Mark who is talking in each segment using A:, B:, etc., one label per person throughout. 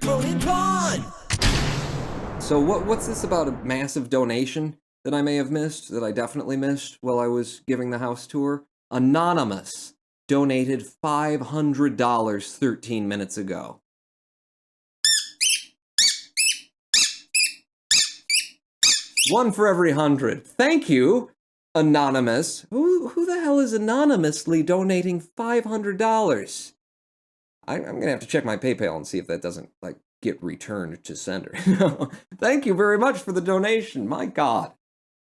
A: Unplanned!
B: So what's this about a massive donation that I may have missed, that I definitely missed while I was giving the house tour? Anonymous donated $500 13 minutes ago. One for every 100. Thank you, Anonymous. Who the hell is anonymously donating $500? I'm gonna have to check my PayPal and see if that doesn't, like, get returned to sender. Thank you very much for the donation. My God.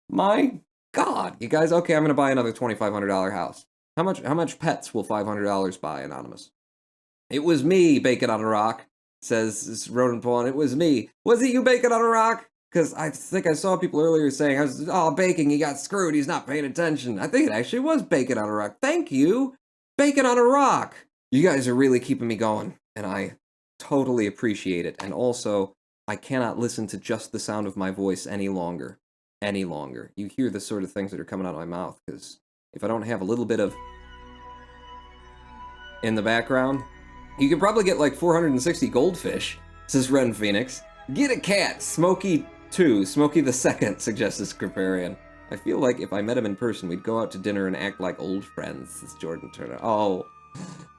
B: My God. You guys, okay, I'm gonna buy another $2,500 house. How much pets will $500 buy, Anonymous? It was me, Bacon on a Rock, says Ronan Pawn. It was me. Was it you, Bacon on a Rock? Because I think I saw people earlier saying, oh, Bacon, he got screwed. He's not paying attention. I think it actually was Bacon on a Rock. Thank you, Bacon on a Rock. You guys are really keeping me going, and I totally appreciate it. And also, I cannot listen to just the sound of my voice any longer. Any longer. You hear the sort of things that are coming out of my mouth, because if I don't have a little bit of in the background, you could probably get like 460 goldfish, says Ren Phoenix. Get a cat, Smokey 2, Smokey the Second, suggests Scriparian. I feel like if I met him in person, we'd go out to dinner and act like old friends, says Jordan Turner. Oh,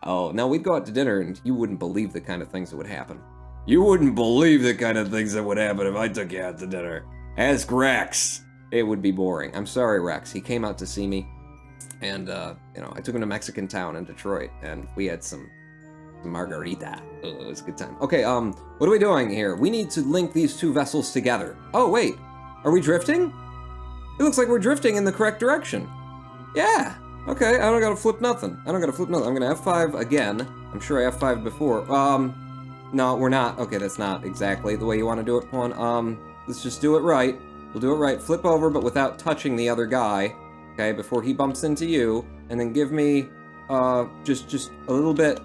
B: now we'd go out to dinner and you wouldn't believe the kind of things that would happen. You wouldn't believe the kind of things that would happen if I took you out to dinner. Ask Rex. It would be boring. I'm sorry, Rex. He came out to see me, and, I took him to Mexican town in Detroit, and we had some margarita. It was a good time. Okay, what are we doing here? We need to link these two vessels together. Oh, wait. Are we drifting? It looks like we're drifting in the correct direction. Yeah. Okay, I don't gotta flip nothing. I'm gonna F5 again. I'm sure I F5'd before. No, we're not. Okay, that's not exactly the way you want to do it, Pawn. Let's just do it right. We'll do it right. Flip over, but without touching the other guy. Okay, before he bumps into you. And then give me, just a little bit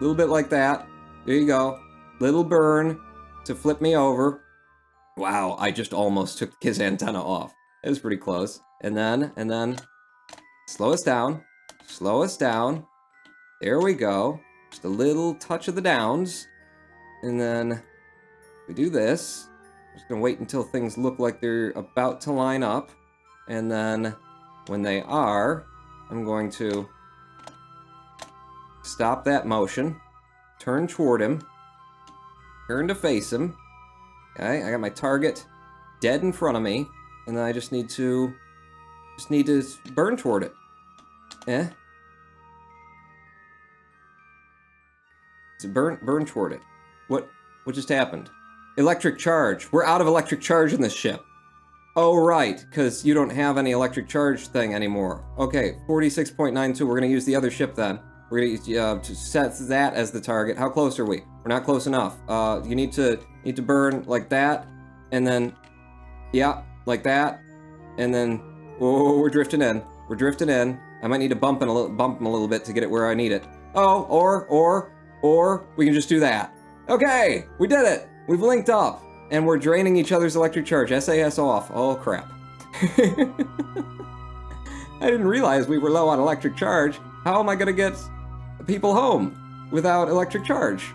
B: like that. There you go. Little burn to flip me over. Wow, I just almost took his antenna off. It was pretty close. And then, slow us down. Slow us down. There we go. Just a little touch of the downs. And then we do this. I'm just gonna wait until things look like they're about to line up. And then when they are, I'm going to stop that motion. Turn toward him. Turn to face him. Okay, I got my target dead in front of me. And then I just need to burn toward it. Burn toward it. What just happened? Electric charge. We're out of electric charge in this ship. Oh, right, because you don't have any electric charge thing anymore. Okay, 46.92. We're gonna use the other ship then. We're gonna to set that as the target. How close are we? We're not close enough. You need to burn like that, and then, yeah, like that, and then. Oh, we're drifting in. We're drifting in. I might need to bump him a little bit to get it where I need it. Oh, or we can just do that. Okay, we did it. We've linked up, and we're draining each other's electric charge. SAS off. Oh crap. I didn't realize we were low on electric charge. How am I gonna get people home without electric charge?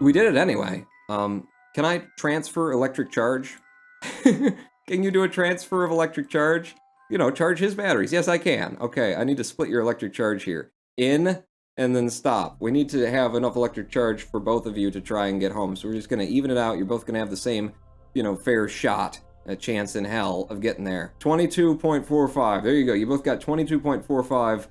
B: We did it anyway. Can I transfer electric charge? Can you do a transfer of electric charge? Charge his batteries. Yes, I can. Okay, I need to split your electric charge here. In, and then stop. We need to have enough electric charge for both of you to try and get home. So we're just gonna even it out. You're both gonna have the same, fair shot, a chance in hell of getting there. 22.45. There you go. You both got 22.45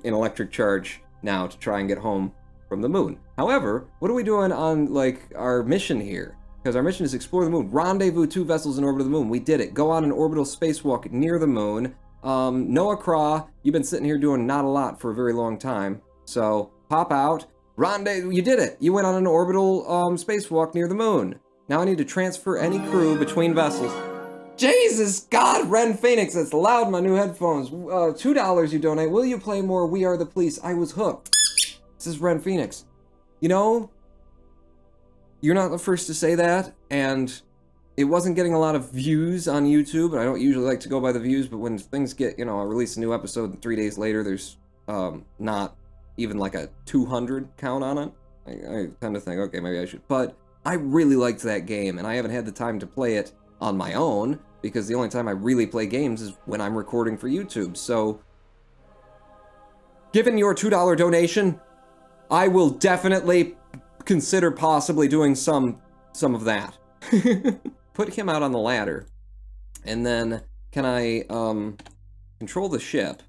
B: in electric charge now to try and get home from the moon. However, what are we doing on, like, our mission here? Because our mission is explore the moon. Rendezvous 2 vessels in orbit of the moon. We did it. Go on an orbital spacewalk near the moon. Noah Craw, you've been sitting here doing not a lot for a very long time. So, pop out. Rendezvous, you did it. You went on an orbital spacewalk near the moon. Now I need to transfer any crew between vessels. Jesus God, Ren Phoenix, that's loud, my new headphones. $2 you donate. Will you play more We Are the Police? I was hooked. This is Ren Phoenix. You're not the first to say that, and it wasn't getting a lot of views on YouTube, and I don't usually like to go by the views, but when things get, I release a new episode and 3 days later there's not even like a 200 count on it, I tend to think, okay, maybe I should. But I really liked that game, and I haven't had the time to play it on my own, because the only time I really play games is when I'm recording for YouTube. So, given your $2 donation, I will definitely consider possibly doing some of that. Put him out on the ladder, and then can I control the ship,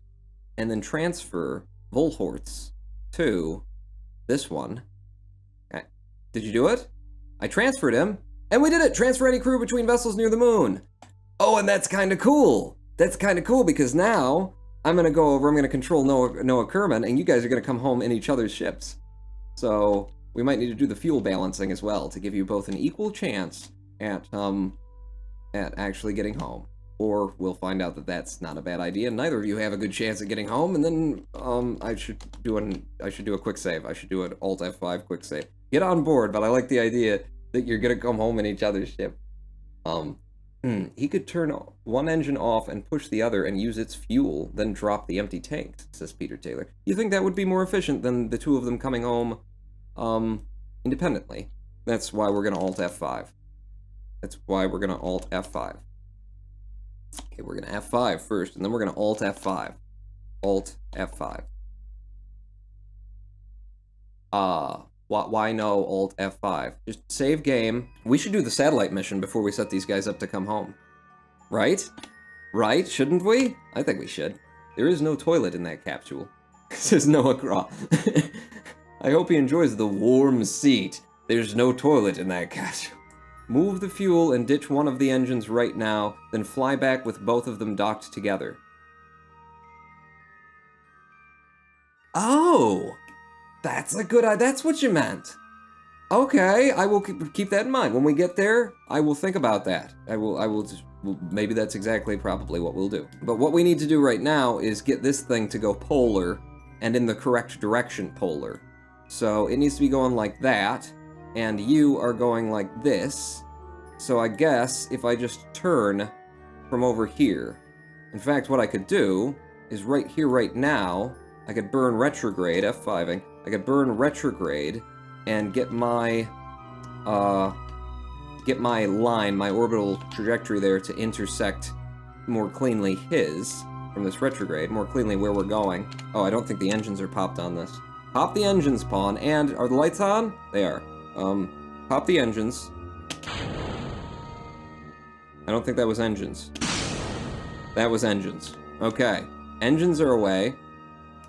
B: and then transfer Volhorts to this one. Okay. Did you do it? I transferred him, and we did it! Transfer any crew between vessels near the moon. Oh, and that's kind of cool. That's kind of cool, because now I'm going to go over, I'm going to control Noah Kerman, and you guys are going to come home in each other's ships. So we might need to do the fuel balancing as well to give you both an equal chance at actually getting home. Or we'll find out that that's not a bad idea. Neither of you have a good chance at getting home, and then I should do a quick save. I should do an Alt F5 quick save. Get on board, but I like the idea that you're gonna come home in each other's ship. He could turn one engine off and push the other and use its fuel, then drop the empty tanks, says Peter Taylor. You think that would be more efficient than the two of them coming home independently? That's why we're gonna Alt F5. That's why we're gonna Alt F5. Okay, we're gonna F5 first, and then we're gonna Alt F5. Alt F5. Why no Alt F5? Just save game. We should do the satellite mission before we set these guys up to come home. Right? Right? Shouldn't we? I think we should. There is no toilet in that capsule. Says Noah Craw. I hope he enjoys the warm seat. There's no toilet in that capsule. Move the fuel and ditch one of the engines right now, then fly back with both of them docked together. Oh! That's a good idea. That's what you meant. Okay, I will keep that in mind. When we get there, I will think about that. I will just, maybe that's exactly probably what we'll do. But what we need to do right now is get this thing to go polar, and in the correct direction polar. So it needs to be going like that, and you are going like this. So I guess if I just turn from over here. In fact, what I could do is right here, right now, I could burn retrograde, F5ing. I could burn retrograde and get my line, my orbital trajectory there to intersect more cleanly his from this retrograde, more cleanly where we're going. Oh, I don't think the engines are popped on this. Pop the engines, Pawn, and are the lights on? They are. Pop the engines. I don't think that was engines. That was engines. Okay. Engines are away.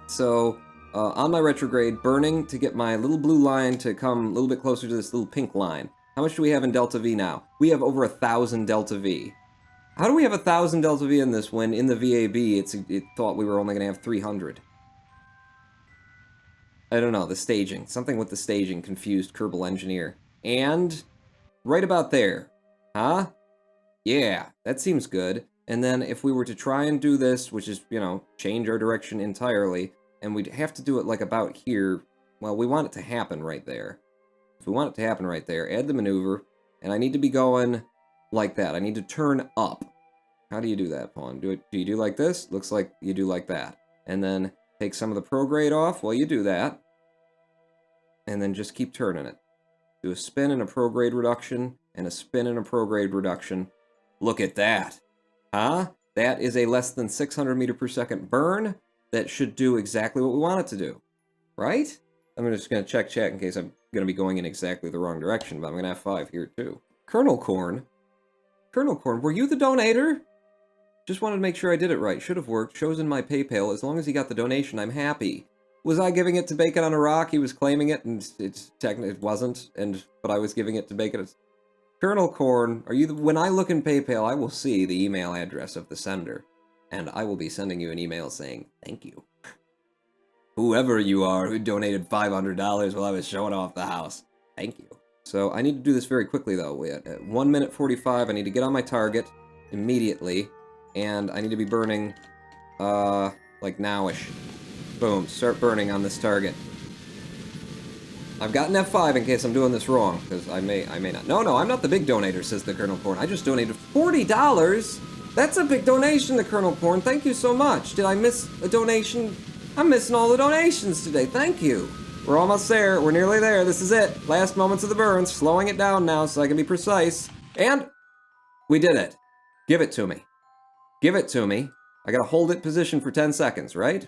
B: So, on my retrograde, burning to get my little blue line to come a little bit closer to this little pink line. How much do we have in Delta V now? We have over 1,000 Delta V. How do we have 1,000 Delta V in this when in the VAB it thought we were only going to have 300? I don't know, the staging. Something with the staging confused Kerbal Engineer. And right about there. Huh? Yeah, that seems good. And then if we were to try and do this, which is, you know, change our direction entirely, and we'd have to do it like about here. Well, we want it to happen right there. If we want it to happen right there, add the maneuver, and I need to be going like that. I need to turn up. How do you do that, Pawn? Do you do like this? Looks like you do like that. And then take some of the prograde off while you do that. And then just keep turning it. Do a spin and a prograde reduction, and a spin and a prograde reduction. Look at that. Huh? That is a less than 600 meter per second burn. That should do exactly what we want it to do. Right? I'm just going to check chat in case I'm going to be going in exactly the wrong direction, but I'm going to have 5 here too. Colonel Corn, were you the donator? Just wanted to make sure I did it right. Should have worked. Chosen my PayPal. As long as he got the donation, I'm happy. Was I giving it to Bacon on a Rock? He was claiming it, and it wasn't, but I was giving it to Bacon. Colonel Corn, are you the... When I look in PayPal, I will see the email address of the sender. And I will be sending you an email saying, thank you. Whoever you are who donated $500 while I was showing off the house. Thank you. So I need to do this very quickly, though. At 1 minute 45, I need to get on my target immediately. And I need to be burning, like nowish. Boom, start burning on this target. I've got an F5 in case I'm doing this wrong, because I may not. No, I'm not the big donator, says the Colonel Corn. I just donated $40. That's a big donation, the Colonel Corn. Thank you so much. Did I miss a donation? I'm missing all the donations today. Thank you. We're almost there. We're nearly there. This is it. Last moments of the burns. Slowing it down now so I can be precise. And we did it. Give it to me. Give it to me. I gotta hold it position for 10 seconds, right?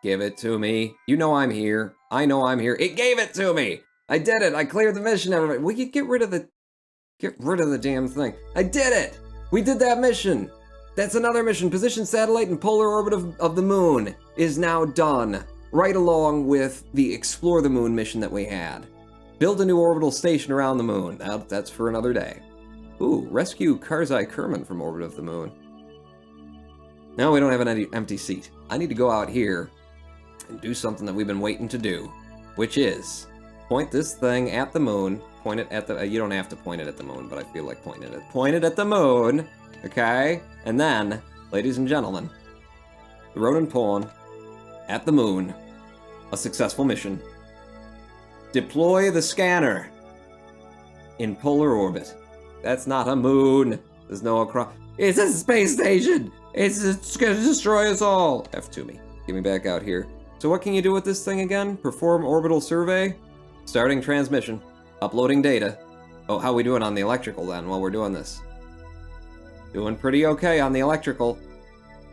B: Give it to me. You know I'm here. I know I'm here. It gave it to me. I did it. I cleared the mission, everybody. Will you get rid of the damn thing? I did it. We did that mission. That's another mission. Position satellite in polar orbit of the moon is now done. Right along with the Explore the Moon mission that we had. Build a new orbital station around the moon. That's for another day. Ooh, rescue Karzai Kerman from orbit of the moon. Now we don't have an empty seat. I need to go out here and do something that we've been waiting to do, which is point this thing at the moon. Point it at the, you don't have to point it at the moon, but I feel like pointing it. Point it at the moon, okay? And then, ladies and gentlemen, the Ronin pawn at the moon, a successful mission. Deploy the scanner in polar orbit. That's not a moon. There's no across. It's a space station. It's gonna destroy us all. F2 me. Get me back out here. So what can you do with this thing again? Perform orbital survey. Starting transmission. Uploading data. Oh, how we doing on the electrical then while we're doing this? Doing pretty okay on the electrical.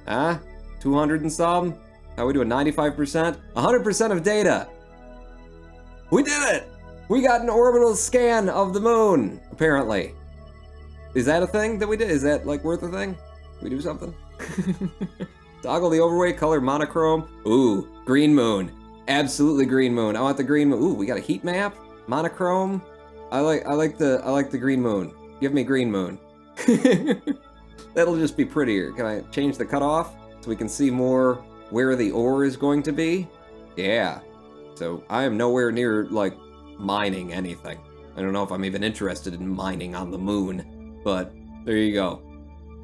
B: Huh? 200 and some? How we doing? 95%? 100% of data. We did it! We got an orbital scan of the moon, apparently. Is that a thing that we did? Is that, like, worth a thing? We do something? Toggle the overweight color monochrome. Ooh, green moon. Absolutely green moon. I want the green moon. Ooh, we got a heat map. Monochrome. I like the green moon. Give me green moon. That'll just be prettier. Can I change the cutoff so we can see more where the ore is going to be? Yeah. So I am nowhere near, like, mining anything. I don't know if I'm even interested in mining on the moon, but there you go.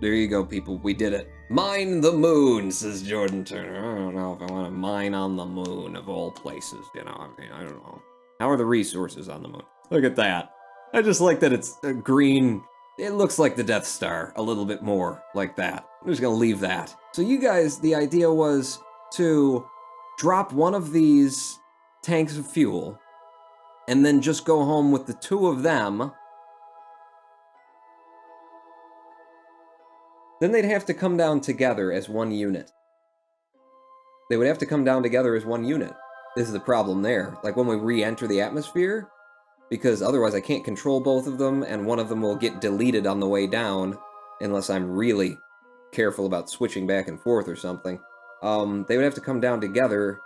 B: There you go, people. We did it. Mine the moon, says Jordan Turner. I don't know if I want to mine on the moon of all places, you know. I mean, I don't know. How are the resources on the moon? Look at that. I just like that it's a green. It looks like the Death Star a little bit more like that. I'm just gonna leave that. So you guys, the idea was to drop one of these tanks of fuel and then just go home with the two of them. Then they'd have to come down together as one unit. They would have to come down together as one unit. This is the problem there. Like when we re-enter the atmosphere, because otherwise I can't control both of them, and one of them will get deleted on the way down, unless I'm really careful about switching back and forth or something. They would have to come down together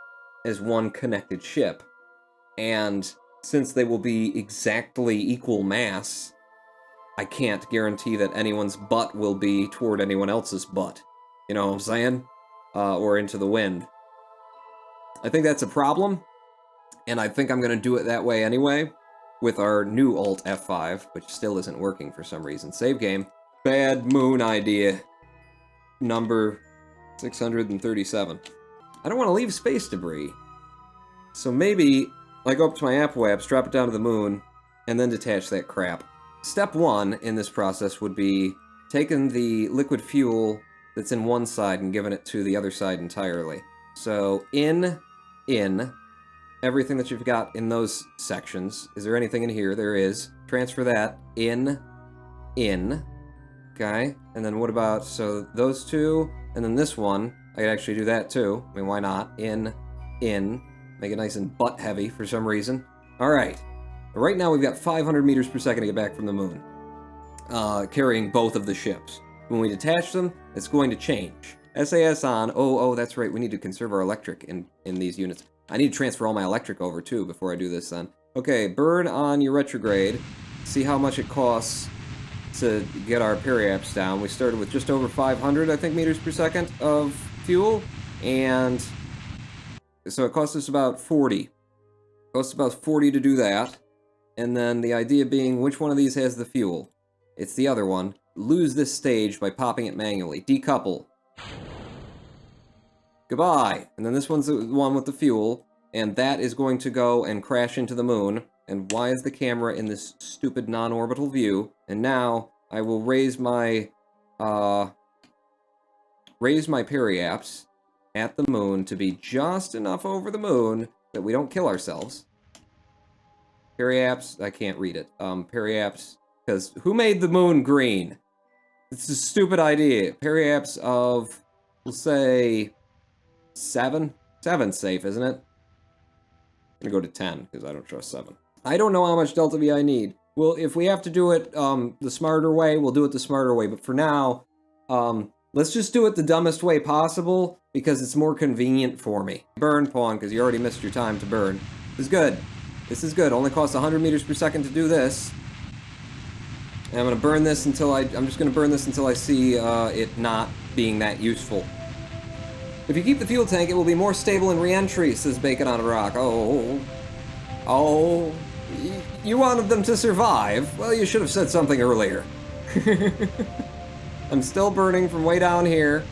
B: as one connected ship. And since they will be exactly equal mass, I can't guarantee that anyone's butt will be toward anyone else's butt. You know what I'm saying? Or into the wind. I think that's a problem, and I think I'm going to do it that way anyway, with our new Alt F5, which still isn't working for some reason. Save game. Bad moon idea. Number 637. I don't want to leave space debris. So maybe I go up to my apps, drop it down to the moon, and then detach that crap. Step one in this process would be taking the liquid fuel that's in one side and giving it to the other side entirely. So in, everything that you've got in those sections. Is there anything in here? There is. Transfer that in. Okay, and then what about, so those two, and then this one, I could actually do that too. I mean, why not? In. Make it nice and butt heavy for some reason. All right. Right now we've got 500 meters per second to get back from the moon, carrying both of the ships. When we detach them, it's going to change. SAS on. Oh, that's right. We need to conserve our electric in these units. I need to transfer all my electric over too before I do this then. Okay, burn on your retrograde. See how much it costs to get our periaps down. We started with just over 500, I think, meters per second of fuel, and so it cost us about 40. It costs about 40 to do that. And then the idea being, which one of these has the fuel? It's the other one. Lose this stage by popping it manually. Decouple. Goodbye. And then this one's the one with the fuel, and that is going to go and crash into the moon. And why is the camera in this stupid non-orbital view? And now I will raise my periaps at the moon to be just enough over the moon that we don't kill ourselves. Periaps, I can't read it. Periaps, because who made the moon green? It's a stupid idea. Periaps of, we'll say, 7? 7's safe, isn't it? I'm gonna go to 10, because I don't trust 7. I don't know how much Delta V I need. Well, if we have to do it the smarter way, we'll do it the smarter way. But for now, let's just do it the dumbest way possible, because it's more convenient for me. Burn, pawn, because you already missed your time to burn. This is good. This is good. Only costs 100 meters per second to do this. And I'm gonna burn this until I'm just gonna burn this until I see it not being that useful. If you keep the fuel tank, it will be more stable in re-entry, says Bacon on a Rock. Oh. You wanted them to survive? Well, you should have said something earlier. I'm still burning from way down here,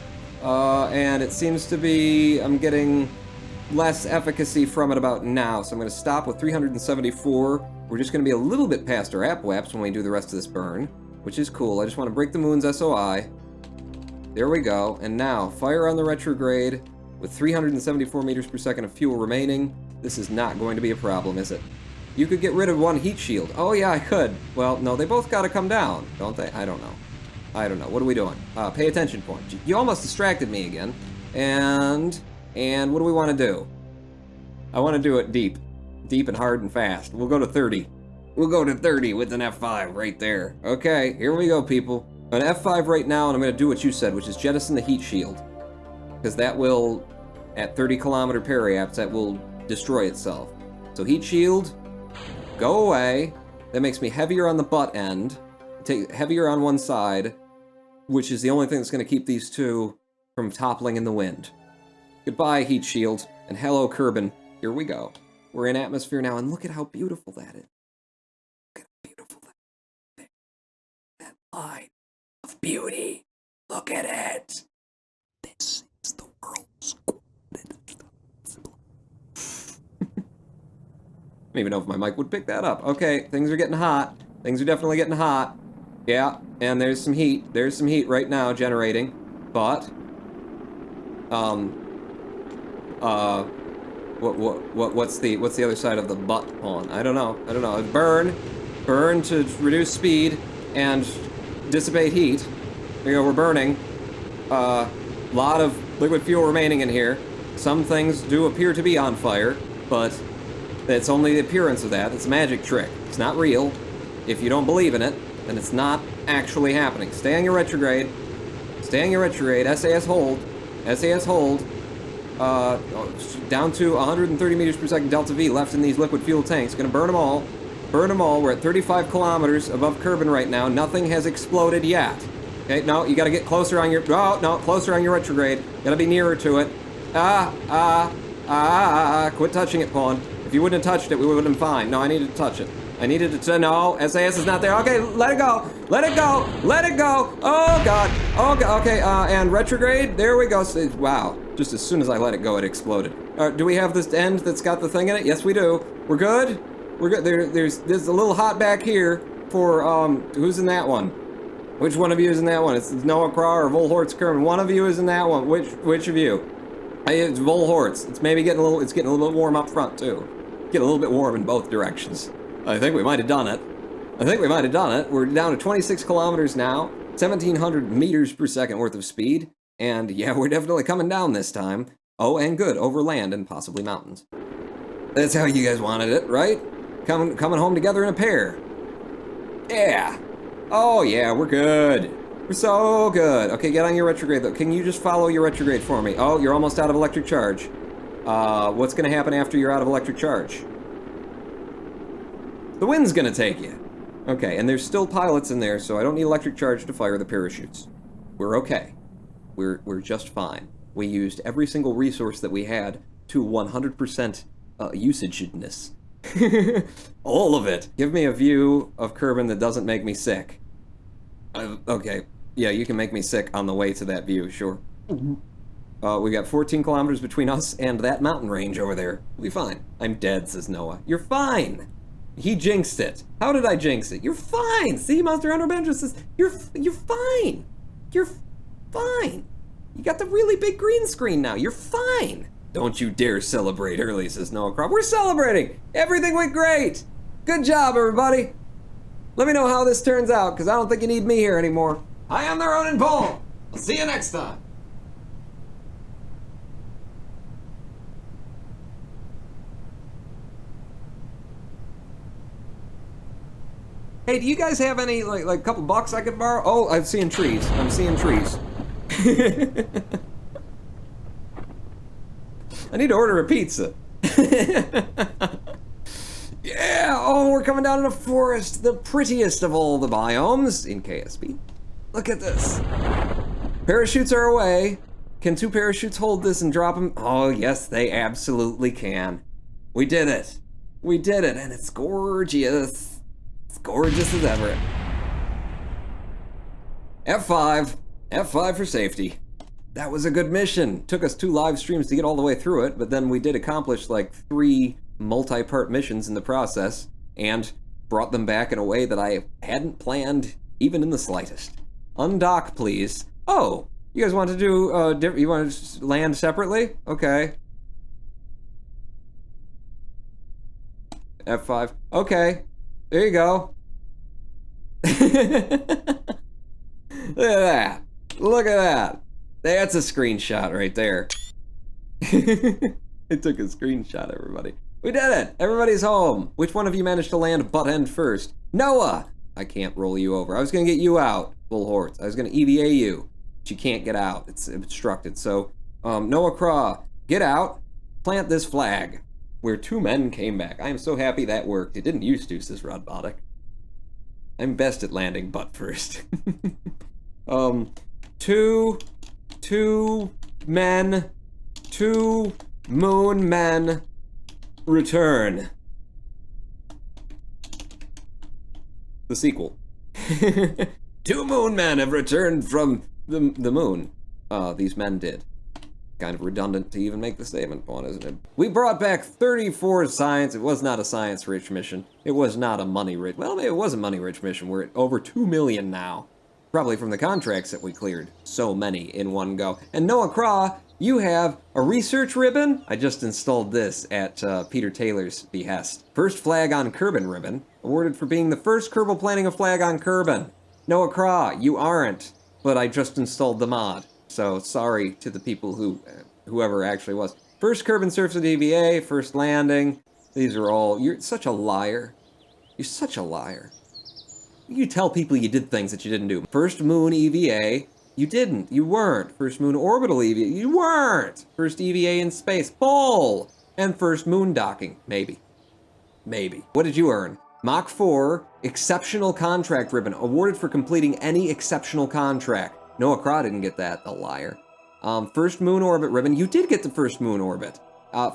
B: and it seems to be I'm getting less efficacy from it about now, so I'm going to stop with 374. We're just going to be a little bit past our apoaps when we do the rest of this burn, which is cool. I just want to break the moon's SOI. There we go, and now fire on the retrograde with 374 meters per second of fuel remaining. This is not going to be a problem, is it? You could get rid of one heat shield. Oh yeah, I could. Well, no, they both got to come down, don't they? I don't know. What are we doing? Pay attention point. You almost distracted me again. And what do we want to do? I want to do it deep. Deep and hard and fast. We'll go to 30. We'll go to 30 with an F5 right there. Okay, here we go, people. An F5 right now, and I'm going to do what you said, which is jettison the heat shield. Because that will, at 30 kilometer periaps, that will destroy itself. So heat shield, go away. That makes me heavier on the butt end. Take heavier on one side, which is the only thing that's going to keep these two from toppling in the wind. Goodbye, heat shield, and hello, Kerbin. Here we go. We're in atmosphere now, and look at how beautiful that is. Look at how beautiful that is. That line of beauty. Look at it. This is the world's coordinate. I don't even know if my mic would pick that up. Okay, things are getting hot. Things are definitely getting hot. Yeah, and there's some heat. There's some heat right now generating, but what's the other side of the butt pawn? I don't know. Burn to reduce speed and dissipate heat. There you go. We're burning. Lot of liquid fuel remaining in here. Some things do appear to be on fire, but it's only the appearance of that. It's a magic trick. It's not real. If you don't believe in it, then it's not actually happening. Stay on your retrograde. Stay on your retrograde. SAS hold. SAS hold. Down to 130 meters per second delta V left in these liquid fuel tanks. Gonna burn them all. Burn them all. We're at 35 kilometers above Kerbin right now. Nothing has exploded yet. Okay, no, you gotta get closer on your... Oh, no, closer on your retrograde. Gotta be nearer to it. Quit touching it, pawn. If you wouldn't have touched it, we would have been fine. No, I needed to touch it. I needed to... No, SAS is not there. Okay, let it go. Let it go. Let it go. Oh, God. Oh, God. Okay, and retrograde. There we go. Wow. Just as soon as I let it go, it exploded. Do we have this end that's got the thing in it? Yes, we do. We're good? We're good. There's a little hot back here for, who's in that one? Which one of you is in that one? It's Noah Craw or Volhortz Kerman. One of you is in that one. Which of you? It's Volhortz. It's maybe getting a little bit warm up front, too. Getting a little bit warm in both directions. I think we might have done it. We're down to 26 kilometers now, 1,700 meters per second worth of speed, and yeah, we're definitely coming down this time. Oh, and good, over land and possibly mountains. That's how you guys wanted it, right? Coming home together in a pair. Yeah. Oh yeah, we're good. We're so good. Okay, get on your retrograde though. Can you just follow your retrograde for me? Oh, you're almost out of electric charge. What's gonna happen after you're out of electric charge? The wind's gonna take you. Okay, and there's still pilots in there, so I don't need electric charge to fire the parachutes. We're okay. We're just fine. We used every single resource that we had to 100% usageness. All of it. Give me a view of Kerbin that doesn't make me sick. Okay, yeah, you can make me sick on the way to that view, sure. We got 14 kilometers between us and that mountain range over there. We'll be fine. I'm dead, says Noah. You're fine. He jinxed it. How did I jinx it? You're fine. See, Monster Hunter Benja says, you're fine. You're fine. You got the really big green screen now. You're fine. Don't you dare celebrate early, says Noah Crop. We're celebrating! Everything went great! Good job, everybody! Let me know how this turns out, because I don't think you need me here anymore. I am the Ronin Bull! I'll see you next time! Hey, do you guys have any, like couple bucks I could borrow? Oh, I'm seeing trees. I'm seeing trees. I need to order a pizza. Yeah, oh, we're coming down in a forest, the prettiest of all the biomes in KSP. Look at this. Parachutes are away. Can 2 parachutes hold this and drop them? Oh, yes, they absolutely can. We did it. We did it, and it's gorgeous. Gorgeous as ever. F5. F5 for safety. That was a good mission. Took us 2 live streams to get all the way through it, but then we did accomplish like 3 multi-part missions in the process and brought them back in a way that I hadn't planned even in the slightest. Undock, please. Oh, you guys want to do, you want to land separately? Okay. F5. Okay. There you go. Look at that. Look at that. That's a screenshot right there. I took a screenshot, everybody. We did it. Everybody's home. Which one of you managed to land butt end first? Noah! I can't roll you over. I was going to get you out, Bull Horts. I was going to EVA you, but you can't get out. It's obstructed. So, Noah Craw, get out. Plant this flag. Where 2 men came back. I am so happy that worked. It didn't used to, says Rodbotic. I'm best at landing butt first. 2 men, 2 moon men return. The sequel. 2 moon men have returned from the moon. These men did. Kind of redundant to even make the statement one, isn't it? We brought back 34 science. It was not a science-rich mission. It was not a money-rich. Well, maybe it was a money-rich mission. We're at over 2 million now. Probably from the contracts that we cleared. So many in one go. And Noah Craw, you have a research ribbon. I just installed this at Peter Taylor's behest. First flag on Kerbin ribbon. Awarded for being the first Kerbal planting a flag on Kerbin. Noah Craw, you aren't. But I just installed the mod. So sorry to the people whoever actually was. First Kerbin surface at EVA, first landing. These are all, you're such a liar. You're such a liar. You tell people you did things that you didn't do. First moon EVA, you didn't, you weren't. First moon orbital EVA, you weren't. First EVA in space, bull. And first moon docking, maybe. Maybe. What did you earn? Mach 4, exceptional contract ribbon, awarded for completing any exceptional contract. Noah Craw didn't get that, the liar. First moon orbit ribbon, you did get the first moon orbit.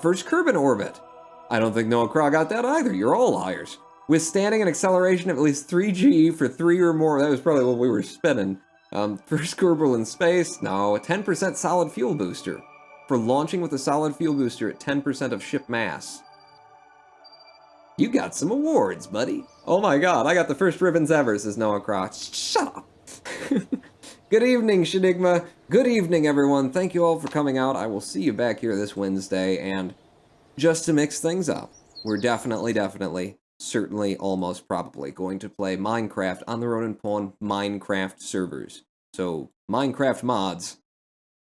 B: First Kerbin orbit. I don't think Noah Craw got that either, you're all liars. Withstanding an acceleration of at least 3G for 3 or more, that was probably what we were spinning. First Kerbal in space, no, a 10% solid fuel booster. For launching with a solid fuel booster at 10% of ship mass. You got some awards, buddy. Oh my god, I got the first ribbons ever, says Noah Craw. Shut up. Good evening, Shenigma. Good evening, everyone. Thank you all for coming out. I will see you back here this Wednesday, and just to mix things up, we're definitely, certainly, almost probably going to play Minecraft on the Ronin Pawn Minecraft servers. So, Minecraft mods,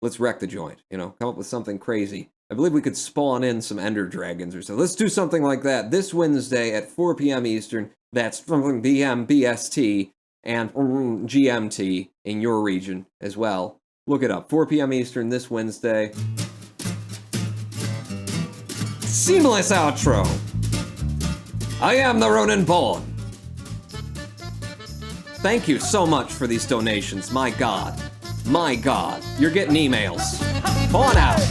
B: let's wreck the joint, you know, come up with something crazy. I believe we could spawn in some Ender Dragons or so. Let's do something like that this Wednesday at 4 p.m. Eastern. That's from PM BST. And GMT in your region as well. Look it up, 4 p.m. Eastern this Wednesday. Seamless outro. I am the Ronin Pawn. Thank you so much for these donations, my god. My god, you're getting emails. Pawn out.